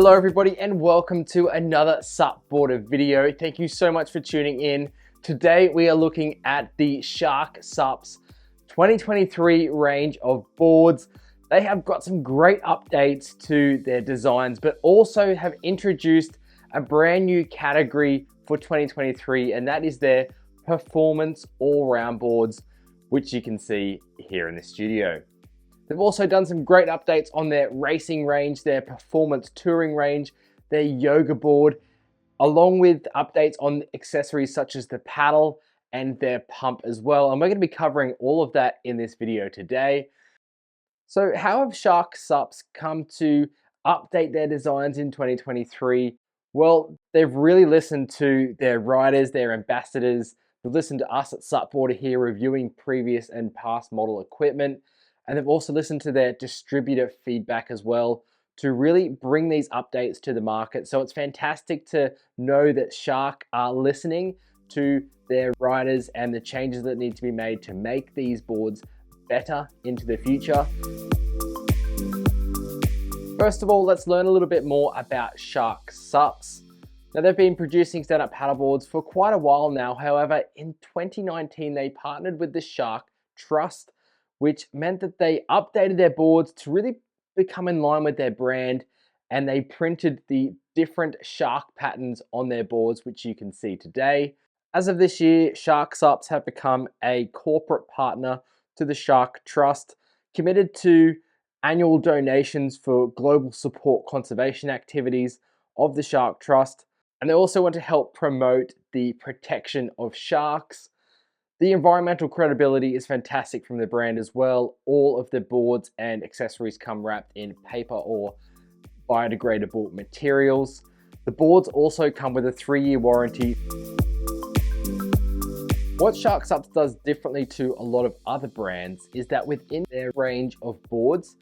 Hello everybody and welcome to another SUPboarder video. Thank you so much for tuning in. Today we are looking at the Shark SUPs 2023 range of boards. They have got some great updates to their designs, but also have introduced a brand new category for 2023, and that is their performance all-round boards, which you can see here in the studio. They've also done some great updates on their racing range, their performance touring range, their yoga board, along with updates on accessories such as the paddle and their pump as well. And we're going to be covering all of that in this video today. So how have Shark SUPs come to update their designs in 2023? Well, they've really listened to their riders, their ambassadors. They've listened to us at SUPboarder here reviewing previous and past model equipment. And they've also listened to their distributor feedback as well to really bring these updates to the market. So it's fantastic to know that Shark are listening to their riders and the changes that need to be made to make these boards better into the future. First of all, let's learn a little bit more about Shark SUPs. Now, they've been producing stand-up paddleboards for quite a while now. However, in 2019, they partnered with the Shark Trust, which meant that they updated their boards to really become in line with their brand, and they printed the different shark patterns on their boards, which you can see today. As of this year, Shark SUPs have become a corporate partner to the Shark Trust, committed to annual donations for global support conservation activities of the Shark Trust, and they also want to help promote the protection of sharks. The environmental credibility is fantastic from the brand as well. All of the boards and accessories come wrapped in paper or biodegradable materials. The boards also come with a 3-year warranty. What Shark SUPs does differently to a lot of other brands is that within their range of boards,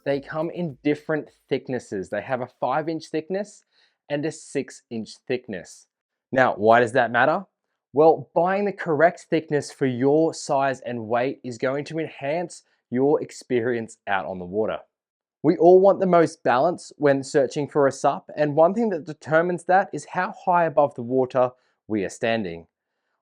they come in different thicknesses. They have a 5-inch thickness and a 6-inch thickness. Now, why does that matter? Well, buying the correct thickness for your size and weight is going to enhance your experience out on the water. We all want the most balance when searching for a SUP, and one thing that determines that is how high above the water we are standing.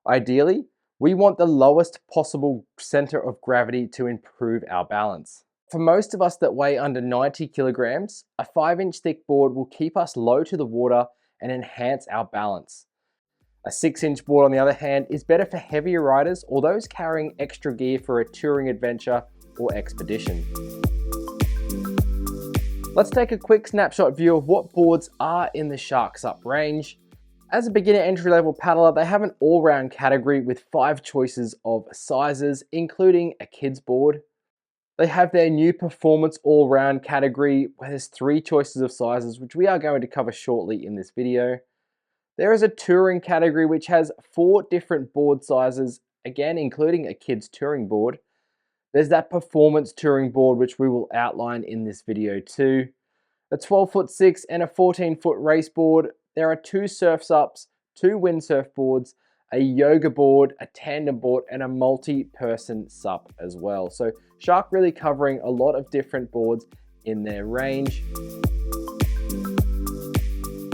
Ideally, we want the lowest possible center of gravity to improve our balance. For most of us that weigh under 90 kilograms, a 5-inch thick board will keep us low to the water and enhance our balance. A 6-inch board, on the other hand, is better for heavier riders or those carrying extra gear for a touring adventure or expedition. Let's take a quick snapshot view of what boards are in the Shark SUP range. As a beginner entry-level paddler, they have an all-round category with 5 choices of sizes, including a kids board. They have their new performance all-round category where there's 3 choices of sizes, which we are going to cover shortly in this video. There is a touring category which has 4 different board sizes, again including a kids touring board. There's that performance touring board which we will outline in this video too. A 12'6" and a 14-foot race board. There are 2 surf SUPs, 2 windsurf boards, a yoga board, a tandem board, and a multi-person SUP as well. So Shark really covering a lot of different boards in their range.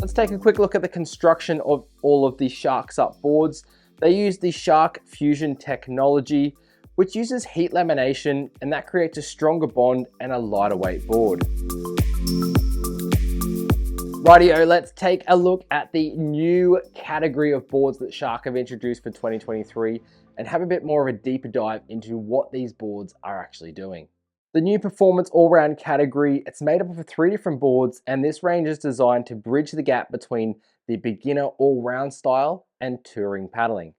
Let's take a quick look at the construction of all of the Shark SUP boards. They use the Shark Fusion technology, which uses heat lamination, and that creates a stronger bond and a lighter weight board. Rightio, let's take a look at the new category of boards that Shark have introduced for 2023 and have a bit more of a deeper dive into what these boards are actually doing. The new performance all-round category, it's made up of 3 different boards, and this range is designed to bridge the gap between the beginner all-round style and touring paddling.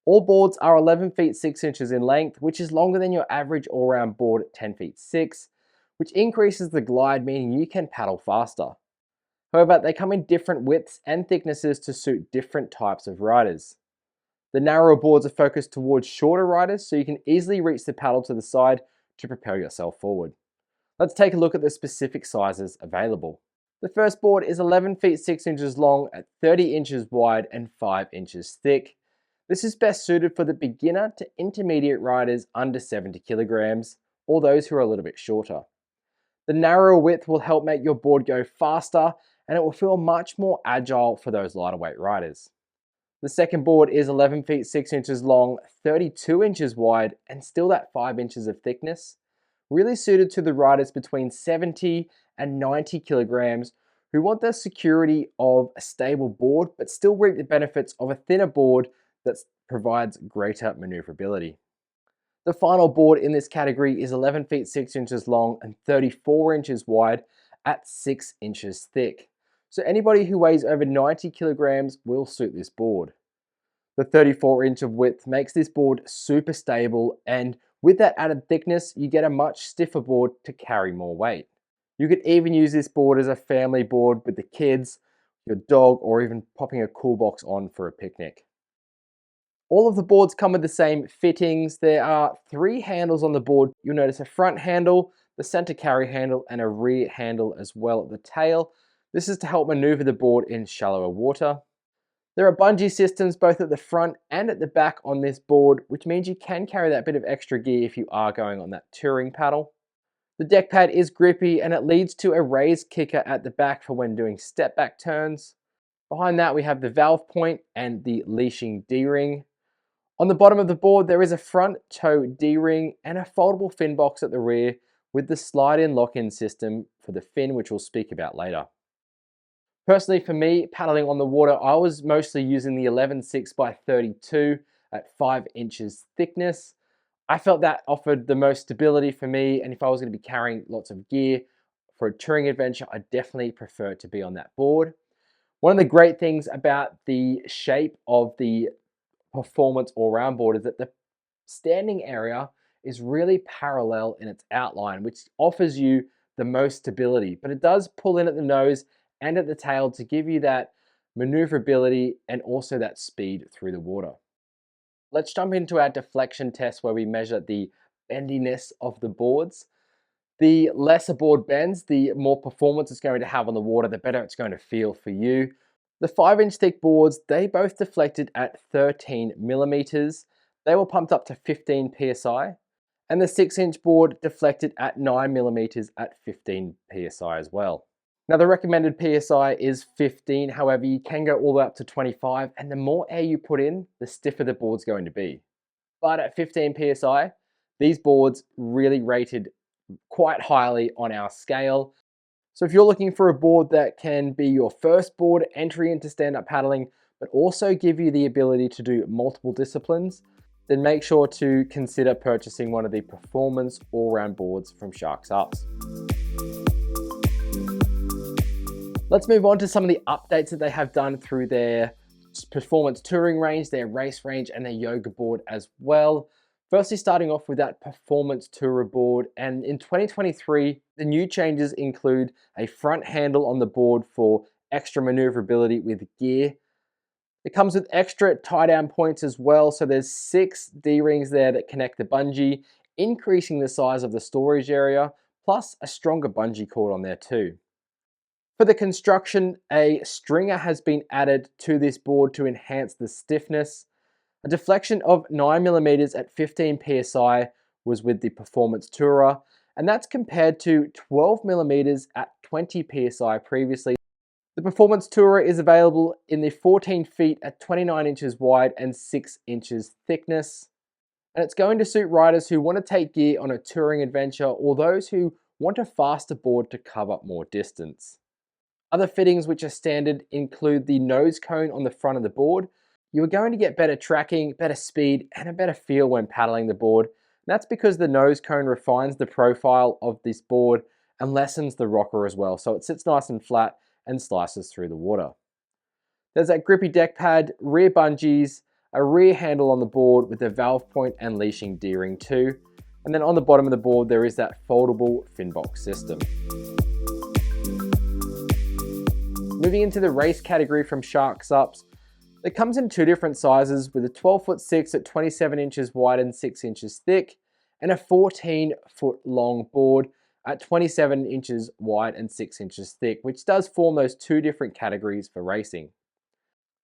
All boards are 11 feet 6 inches in length, which is longer than your average all-round board at 10 feet 6, which increases the glide, meaning you can paddle faster. However, they come in different widths and thicknesses to suit different types of riders. The narrower boards are focused towards shorter riders, so you can easily reach the paddle to the side to propel yourself forward. Let's take a look at the specific sizes available. The first board is 11 feet 6 inches long at 30 inches wide and 5 inches thick. This is best suited for the beginner to intermediate riders under 70 kilograms or those who are a little bit shorter. The narrower width will help make your board go faster and it will feel much more agile for those lighter weight riders. The second board is 11 feet 6 inches long, 32 inches wide, and still that 5 inches of thickness. Really suited to the riders between 70 and 90 kilograms who want the security of a stable board but still reap the benefits of a thinner board that provides greater maneuverability. The final board in this category is 11 feet 6 inches long and 34 inches wide at 6 inches thick. So anybody who weighs over 90 kilograms will suit this board. The 34 inch of width makes this board super stable, and with that added thickness, you get a much stiffer board to carry more weight. You could even use this board as a family board with the kids, your dog, or even popping a cool box on for a picnic. All of the boards come with the same fittings. There are 3 handles on the board. You'll notice a front handle, the center carry handle, and a rear handle as well at the tail. This is to help maneuver the board in shallower water. There are bungee systems both at the front and at the back on this board, which means you can carry that bit of extra gear if you are going on that touring paddle. The deck pad is grippy and it leads to a raised kicker at the back for when doing step back turns. Behind that we have the valve point and the leashing D-ring. On the bottom of the board there is a front toe D-ring and a foldable fin box at the rear with the slide-in lock-in system for the fin, which we'll speak about later. Personally for me, paddling on the water, I was mostly using the 11.6 by 32 at 5 inches thickness. I felt that offered the most stability for me, and if I was going to be carrying lots of gear for a touring adventure, I definitely prefer to be on that board. One of the great things about the shape of the Performance AllAround board is that the standing area is really parallel in its outline, which offers you the most stability, but it does pull in at the nose and at the tail to give you that maneuverability and also that speed through the water. Let's jump into our deflection test where we measure the bendiness of the boards. The less a board bends, the more performance it's going to have on the water, the better it's going to feel for you. The 5-inch thick boards, they both deflected at 13 millimeters. They were pumped up to 15 psi. And the 6-inch board deflected at 9 millimeters at 15 psi as well. Now the recommended PSI is 15, however you can go all the way up to 25, and the more air you put in, the stiffer the board's going to be. But at 15 PSI, these boards really rated quite highly on our scale. So if you're looking for a board that can be your first board entry into stand-up paddling, but also give you the ability to do multiple disciplines, then make sure to consider purchasing one of the Performance AllAround boards from SUPs. Let's move on to some of the updates that they have done through their performance touring range, their race range, and their yoga board as well. Firstly, starting off with that performance tourer board, and in 2023, the new changes include a front handle on the board for extra maneuverability with gear. It comes with extra tie-down points as well, so there's 6 D-rings there that connect the bungee, increasing the size of the storage area, plus a stronger bungee cord on there too. For the construction, a stringer has been added to this board to enhance the stiffness. A deflection of 9 millimeters at 15 psi was with the Performance Tourer, and that's compared to 12 millimeters at 20 psi previously. The Performance Tourer is available in the 14 feet at 29 inches wide and 6 inches thickness. And it's going to suit riders who want to take gear on a touring adventure or those who want a faster board to cover more distance. Other fittings which are standard include the nose cone on the front of the board. You are going to get better tracking, better speed, and a better feel when paddling the board. And that's because the nose cone refines the profile of this board and lessens the rocker as well, so it sits nice and flat and slices through the water. There's that grippy deck pad, rear bungees, a rear handle on the board with a valve point and leashing D-ring too. And then on the bottom of the board, there is that foldable fin box system. Moving into the race category from SUPs, it comes in 2 different sizes with a 12'6" at 27 inches wide and 6 inches thick, and a 14-foot long board at 27 inches wide and 6 inches thick, which does form those 2 different categories for racing.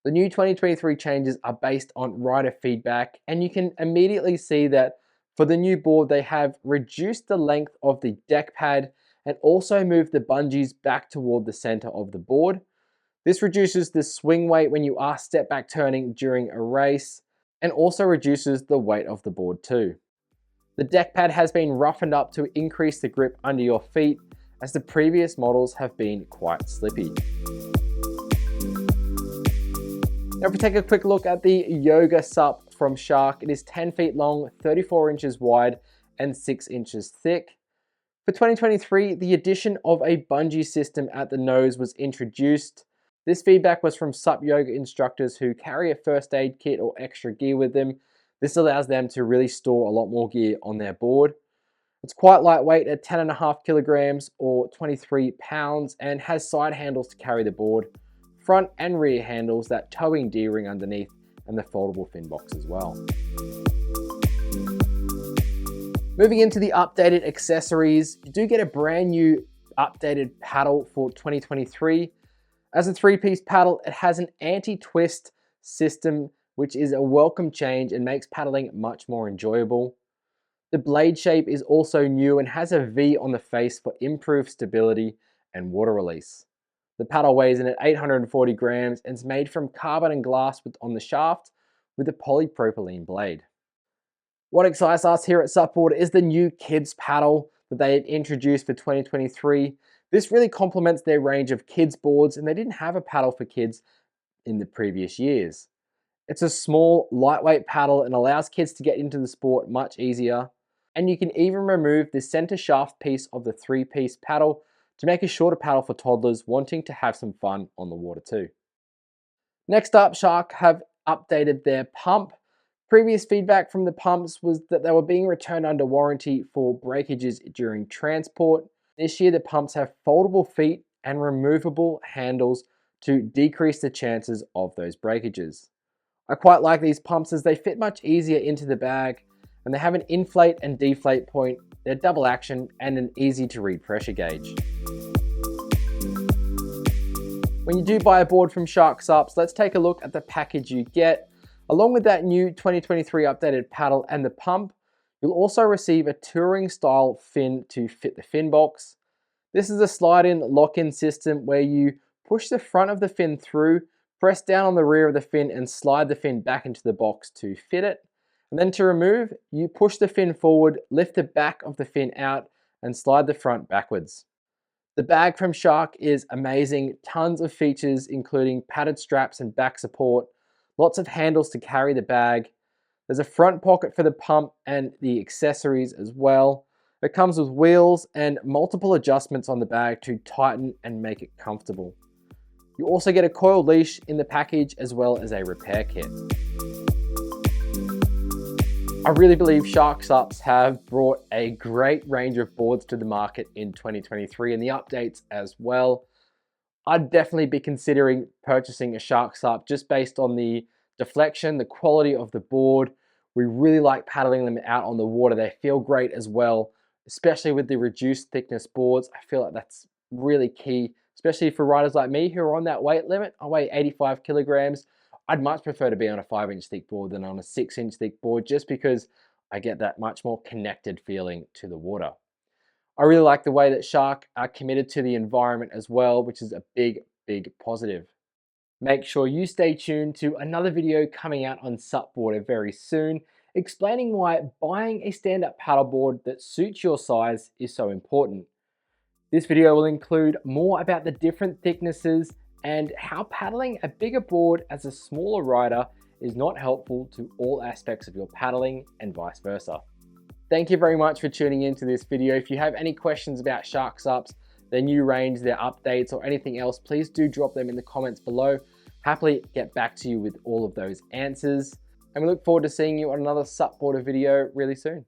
The new 2023 changes are based on rider feedback, and you can immediately see that for the new board, they have reduced the length of the deck pad and also move the bungees back toward the center of the board. This reduces the swing weight when you are step back turning during a race, and also reduces the weight of the board too. The deck pad has been roughened up to increase the grip under your feet, as the previous models have been quite slippy. Now if we take a quick look at the Yoga SUP from Shark, it is 10 feet long, 34 inches wide, and 6 inches thick. For 2023, the addition of a bungee system at the nose was introduced. This feedback was from SUP yoga instructors who carry a first aid kit or extra gear with them. This allows them to really store a lot more gear on their board. It's quite lightweight at 10.5 kilograms or 23 pounds and has side handles to carry the board, front and rear handles, that towing D-ring underneath, and the foldable fin box as well. Moving into the updated accessories, you do get a brand new updated paddle for 2023. As a 3-piece paddle, it has an anti-twist system, which is a welcome change and makes paddling much more enjoyable. The blade shape is also new and has a V on the face for improved stability and water release. The paddle weighs in at 840 grams and is made from carbon and glass on the shaft with a polypropylene blade. What excites us here at SUPboarder is the new kids paddle that they had introduced for 2023. This really complements their range of kids boards, and they didn't have a paddle for kids in the previous years. It's a small, lightweight paddle and allows kids to get into the sport much easier. And you can even remove the center shaft piece of the 3-piece paddle to make a shorter paddle for toddlers wanting to have some fun on the water too. Next up, Shark have updated their pump. Previous feedback from the pumps was that they were being returned under warranty for breakages during transport. This year, the pumps have foldable feet and removable handles to decrease the chances of those breakages. I quite like these pumps as they fit much easier into the bag, and they have an inflate and deflate point, they're double action, and an easy to read pressure gauge. When you do buy a board from Shark SUPs, let's take a look at the package you get. Along with that new 2023 updated paddle and the pump, you'll also receive a touring style fin to fit the fin box. This is a slide-in lock-in system where you push the front of the fin through, press down on the rear of the fin and slide the fin back into the box to fit it. And then to remove, you push the fin forward, lift the back of the fin out and slide the front backwards. The bag from Shark is amazing, tons of features including padded straps and back support, lots of handles to carry the bag. There's a front pocket for the pump and the accessories as well. It comes with wheels and multiple adjustments on the bag to tighten and make it comfortable. You also get a coil leash in the package as well as a repair kit. I really believe Shark SUPs have brought a great range of boards to the market in 2023 and the updates as well. I'd definitely be considering purchasing a Shark SUP just based on the deflection, the quality of the board. We really like paddling them out on the water. They feel great as well, especially with the reduced thickness boards. I feel like that's really key, especially for riders like me who are on that weight limit. I weigh 85 kilograms. I'd much prefer to be on a 5-inch thick board than on a 6-inch thick board just because I get that much more connected feeling to the water. I really like the way that Shark are committed to the environment as well, which is a big, big positive. Make sure you stay tuned to another video coming out on SUPboarder very soon, explaining why buying a stand-up paddleboard that suits your size is so important. This video will include more about the different thicknesses and how paddling a bigger board as a smaller rider is not helpful to all aspects of your paddling and vice versa. Thank you very much for tuning into this video. If you have any questions about Shark SUPs, their new range, their updates, or anything else, please do drop them in the comments below. Happily get back to you with all of those answers. And we look forward to seeing you on another SUPboarder video really soon.